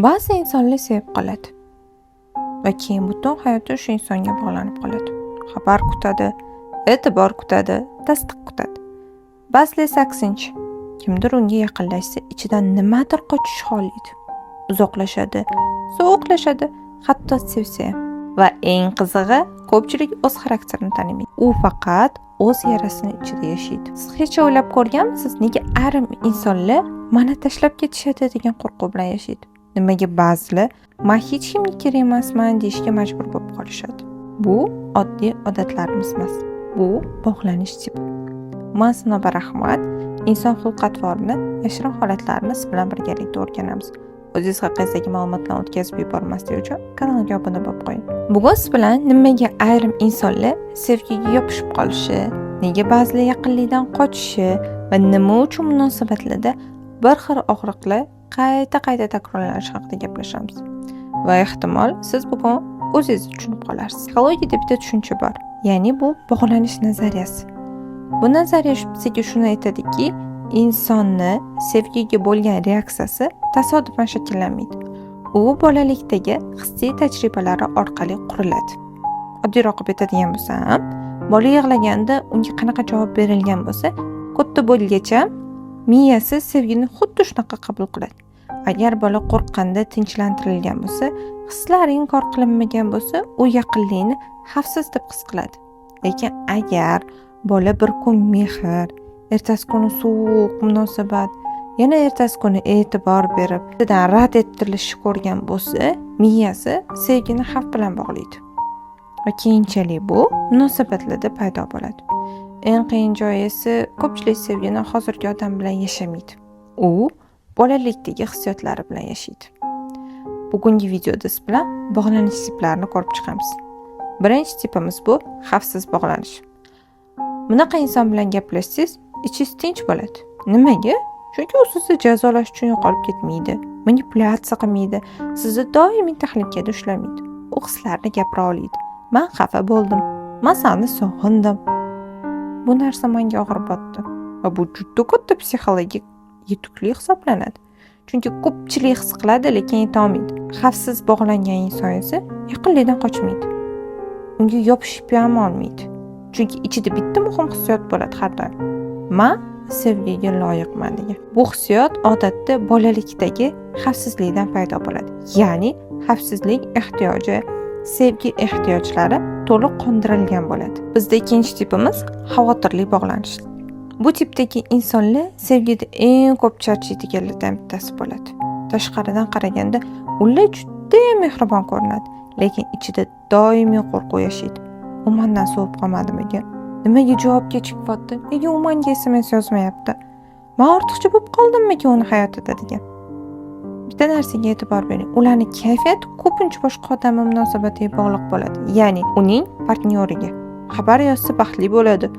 Ba'zi insonlar sevib qoladi va keyin butun hayoti o'sha insonga bog'lanib qoladi. Xabar kutadi, e'tibor kutadi, tasdiq kutadi. Ba'zilar esa aksincha, kimdir unga yaqinlashsa ichidan nimadir qochish xohlaydi. Uzoqlashadi, sovuqlashadi, hatto sevsa ham. Va eng qizig'i, ko'pchilik o'z xarakterini tanimaydi. U faqat o'z yarasini ichida yashaydi. Siz hech o'ylab ko'rganmisiz, nega ayrim insonlar meni tashlab ketishadi degan qo'rquv bilan yashaydi? Nimaga ba'zilar men hech kimga kerak emasman deyishga majbur bo'lib qolishadi? Bu oddiy odatlarimiz emas. Bu bog'lanish tipi. Men Sanoba Rahmat inson xulq-atvorini, yashirin holatlarini siz bilan birgalikda o'rganamiz. O'zingiz haqingizdagi ma'lumotlarni o'tkazib yubormaslik uchun kanalga obuna bo'lib qo'ying. Bugun siz bilan nimaga ayrim insonlar sevgiga yopishib qolishi, nega ba'zilar yaqinlikdan qochishi va nima uchun munosabatlarda bir xil og'riqlar qayta takrorlanishi haqida gaplashamiz. Va ehtimol siz bugun o'zingiz tushunib qolarsiz. Psixologiyada bitta tushuncha bor, ya'ni bu bog'lanish nazariyasi. Bu nazariya bizga shuni aytadiki, insonni sevgiga bo'lgan reaksiyasi tasodifan shakllanmaydi. U bolalikdagi hissiy tajribalari orqali quriladi. Oddiyroq qilib aytadigan bo'lsam, bola yig'laganda unga qanaqa javob berilgan bo'lsa, katta bo'lgacha miyasi sevgini xuddi shunaqa qabul qiladi. Agar bola qo'rqqanda tinchlantirilgan bo'lsa, hislari inkor qilinmagan bo'lsa, u yaqinlikni xavfsiz deb his qiladi. Lekin agar bola bir kun mehr, ertasi kuni sovuq munosabat, yana ertasi kuni e'tibor berib, undan rad ettirilishi ko'rgan bo'lsa, miyasi sevgini xavf bilan bog'laydi. Va keyinchalik bu munosabatlarda paydo bo'ladi. Eng qiyin joyi esa ko'pchilik sevgini hozirgi odam bilan yashamaydi. U bolalikdagi hissiyotlari bilan yashaydi. Bugungi videoda siz bilan bog'lanish tiplarini ko'rib chiqamiz. Birinchi tipimiz bu xavfsiz bog'lanish. Bunaqa inson bilan gaplashsangiz, ichingiz tinch bo'ladi. Nimaga? Chunki u sizni jazolash uchun yo'qolib ketmaydi, manipulyatsiya qilmaydi, sizni doimiy tahlikada ushlamaydi. U hislarni gapira oladi. Men xafa bo'ldim, men seni sog'indim. Bu narsa menga og'ir botdi va bu juda katta psixologik yutuqlik hisoblanadi. Chunki ko'pchilik his qiladi, lekin yeta olmaydi. Xavfsiz bog'langan inson esa yaqinlikdan qochmaydi. Unga yopishib ham olmaydi. Chunki ichida bitta muhim hissiyot bo'ladi har doim. Men sevgiga loyiqman degan. Bu hissiyot odatda bolalikdagi xavfsizlikdan paydo bo'ladi. Ya'ni xavfsizlik ehtiyoji, sevgi ehtiyojlari to'liq qondirilgan bo'ladi. Bizda ikkinchi tipimiz xavotirli bog'lanish. Bu tipdagi insonlar sevgida eng ko'p charchaydiganlardan bittasi bo'ladi. Tashqaridan qaraganda ular juda mehribon ko'rinadi, lekin ichida doimiy qo'rquv yashaydi. U mendan sovib qolmadimikin? Nimaga javob kechikyapti? Nega u menga SMS yozmayapti? Men ortiqcha bo'lib qoldimmikin uni hayotida degan. Bitta narsaga e'tibor bering. Ularning kayfiyati ko'pincha boshqa odam munosabatiga bog'liq bo'ladi. Ya'ni uning partnyoriga. Xabar yozsa baxtli bo'ladi.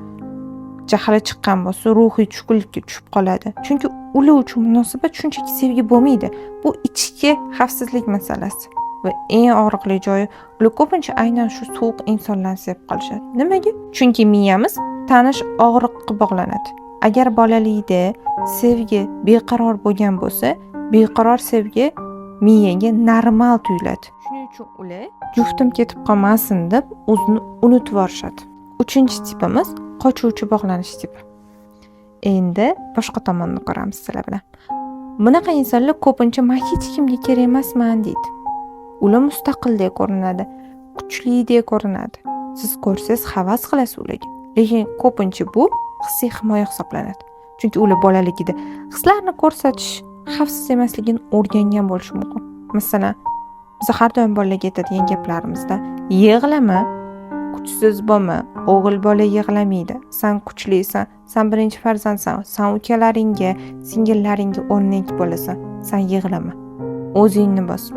Jahli chiqqan bo'lsa, ruhiy tushkunlikka tushib qoladi. Chunki ular uchun munosabat shunchaki sevgi bo'lmaydi. Bu ichki xavfsizlik masalasi. Va eng og'riqli joyi, ular ko'pincha aynan shu sovuq insonlarni sevib qolishadi. Nimaga? Chunki miyamiz tanish og'riqqa bog'lanadi. Agar bolalikda sevgi beqaror bo'lgan bo'lsa, beqaror sevgi miyaga normal tuyuladi. Shuning uchun ular juftim ketib qolmasin deb o'zini unutib yorishadi. Uchinchi tipimiz qochuvchi bog'lanish tipi. Endi boshqa tomonni ko'ramiz sizlar bilan. Bunaqa insonlar ko'pincha men hech kimga kerak emasman deydi. Ular mustaqildek ko'rinadi, kuchlidek ko'rinadi. Siz ko'rsangiz havas qilasiz ularga. Lekin ko'pincha bu hissiy himoya hisoblanadi. Chunki ular bolaligida hislarni ko'rsatish xavfsiz emasligini o'rgangan bo'lishi mumkin. Masalan, biz har doim bolalarga aytadigan gaplarimizda yig'lama, kuchsiz bo'lma, o'g'il bola yig'lamaydi, sen kuchlisan, sen birinchi farzandsan, sen ukalaringga, singillaringga o'rnak bo'lasan, sen yig'lama, o'zingni bos.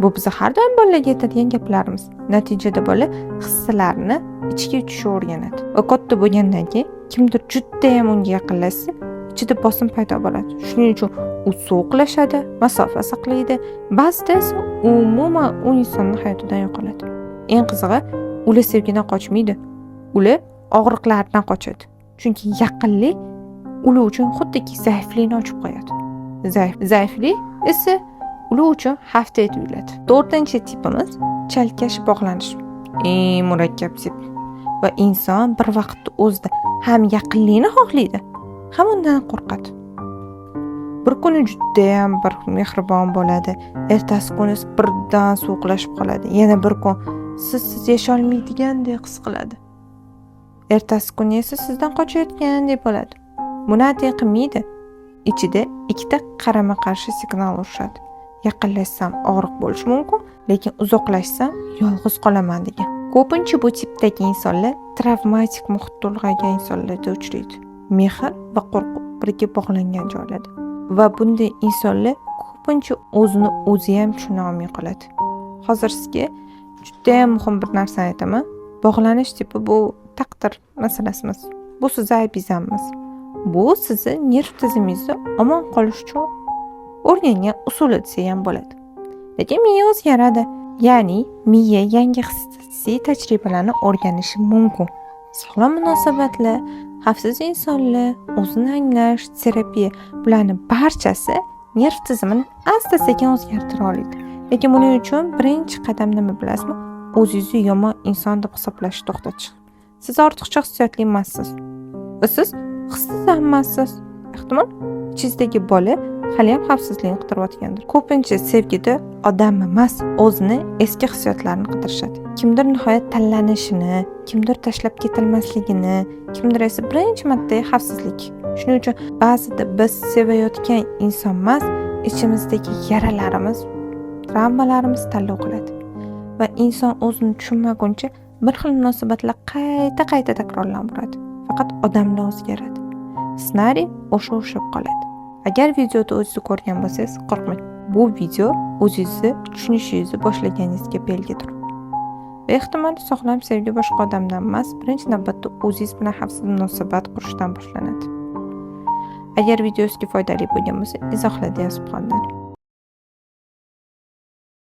Bu biz har doim bolalarga aytadigan gaplarimiz. Natijada bola hislarni ichga tushishni o'rganadi. Va katta bo'lgandan keyin kimdir juda ham unga yaqinlashsa, ichida bosim paydo bo'ladi. Shuning uchun u sovuqlashadi, masofa saqlaydi, ba'zida esa umuman u insonning hayotidan yo'qoladi. Eng qizig'i, ular sevgidan qochmaydi. Ular og'riqlardan qochadi. Chunki yaqinlik ular uchun xuddiki zaiflikni ochib qo'yadi. Zaiflik esa ular uchun xavfdek tuyuladi. 4-tipimiz chalkash bog'lanish. Eng murakkab tip. Va inson bir vaqtda o'zida ham yaqinlikni xohlaydi, ham undan qo'rqadi. Bir kuni juda ham bir mehribon bo'ladi, ertasi kuni birdan sovuqlashib qoladi. Yana bir kun siz yasholmaydigandek his qiladi. Ertasi kuni esa sizdan qochayotgandek bo'ladi. Buni atay qilmaydi. Ichida ikkita qarama-qarshi signal urishadi. Yaqinlashsam og'riq bo'lishi mumkin, lekin uzoqlashsam yolg'iz qolaman degan. Ko'pincha bu tipdagi insonlar travmatik muhitda ulg'aygan insonlarda uchraydi. Mehr va qo'rquv birga bog'langan joylarda. Va bunday insonlar ko'pincha o'zini o'zi ham tushuna olmay qoladi. Hozir sizga juda ham muhim bir narsani aytaman. Bog'lanish tipi bu taqdir masalasi emas. Bu sizning aybingiz. Bu sizni nerv tizimingizni omon qolish uchun o'rgangan usuli desa ham bo'ladi. Lekin miya o'zgaradi. Ya'ni miya yangi hissiy tajribalarni o'rganishi mumkin. Sog'lom munosabatlar, xavfsiz insonlar, o'zini anglash, terapiya bularning barchasi nerv tizimini asta-sekin o'zgartira oladi. Lekin buning uchun birinchi qadam nima bilasizmi? O'zingizni yomon inson deb hisoblashni to'xtatish. Siz ortiqcha hissiyotli emassiz. Va siz hissiz emassiz. Ehtimol ichingizdagi bola hali ham xavfsizlikni qidirayotgandir. Ko'pincha sevgida odam emas, o'zini eski hissiyotlarini qidirishadi. Kimdir nihoyat tanlanishini, kimdir tashlab ketilmasligini, kimdir esa birinchi marta xavfsizlik. Shuning uchun ba'zida biz sevayotgan inson emas, ichimizdagi yaralarimiz, travmalarimiz tanlov qiladi. Va inson o'zini tushunmaguncha bir xil munosabatlar qayta takrorlanadi. Faqat odamlar o'zgaradi. Ssenariy o'sha qoladi. Agar videoda o'zingiz ko'rgan bo'lsangiz, qo'rqmang. Bu video o'zingizni tushunishingizni boshlaganingizga belgidir. Va ehtimol sog'lom sevgi boshqa odamdan emas, birinchi navbatda o'zingiz bilan xavfsiz munosabat qurishdan boshlanadi. Agar video sizga foydali bo'lgan bo'lsa, izohlarda yozib qoldiring.